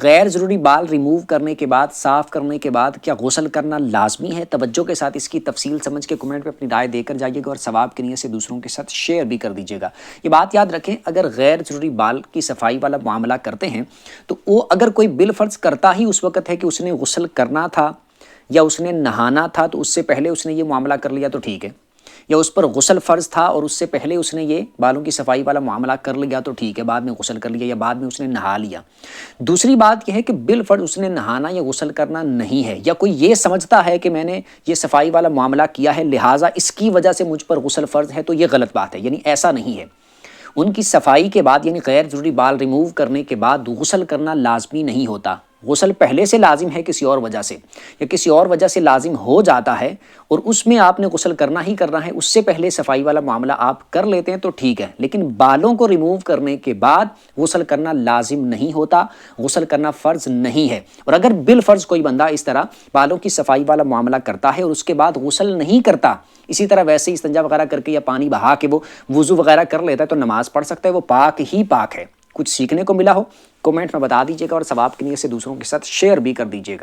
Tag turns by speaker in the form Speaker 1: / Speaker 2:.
Speaker 1: غیر ضروری بال ریموو کرنے کے بعد، صاف کرنے کے بعد کیا غسل کرنا لازمی ہے؟ توجہ کے ساتھ اس کی تفصیل سمجھ کے کمنٹ پہ اپنی رائے دے کر جائیے گا اور ثواب کی نیت سے دوسروں کے ساتھ شیئر بھی کر دیجیے گا۔ یہ بات یاد رکھیں، اگر غیر ضروری بال کی صفائی والا معاملہ کرتے ہیں تو وہ اگر کوئی بالفرض کرتا ہی اس وقت ہے کہ اس نے غسل کرنا تھا یا اس نے نہانا تھا تو اس سے پہلے اس نے یہ معاملہ کر لیا تو ٹھیک ہے، یا اس پر غسل فرض تھا اور اس سے پہلے اس نے یہ بالوں کی صفائی والا معاملہ کر لیا تو ٹھیک ہے، بعد میں غسل کر لیا یا بعد میں اس نے نہا لیا۔ دوسری بات یہ ہے کہ بالفرض اس نے نہانا یا غسل کرنا نہیں ہے، یا کوئی یہ سمجھتا ہے کہ میں نے یہ صفائی والا معاملہ کیا ہے لہٰذا اس کی وجہ سے مجھ پر غسل فرض ہے، تو یہ غلط بات ہے، یعنی ایسا نہیں ہے۔ ان کی صفائی کے بعد یعنی غیر ضروری بال ریموو کرنے کے بعد غسل کرنا لازمی نہیں ہوتا۔ غسل پہلے سے لازم ہے کسی اور وجہ سے، یا کسی اور وجہ سے لازم ہو جاتا ہے اور اس میں آپ نے غسل کرنا ہی کرنا ہے، اس سے پہلے صفائی والا معاملہ آپ کر لیتے ہیں تو ٹھیک ہے، لیکن بالوں کو ریموو کرنے کے بعد غسل کرنا لازم نہیں ہوتا، غسل کرنا فرض نہیں ہے۔ اور اگر بالفرض کوئی بندہ اس طرح بالوں کی صفائی والا معاملہ کرتا ہے اور اس کے بعد غسل نہیں کرتا، اسی طرح ویسے ہی استنجا وغیرہ کر کے یا پانی بہا کے وہ وضو وغیرہ کر لیتا ہے تو نماز پڑھ سکتا ہے، وہ پاک ہی پاک ہے۔ کچھ سیکھنے کو ملا ہو کمنٹ میں بتا دیجیے گا اور ثواب کی نیت سے دوسروں کے ساتھ شیئر بھی کر دیجیے گا۔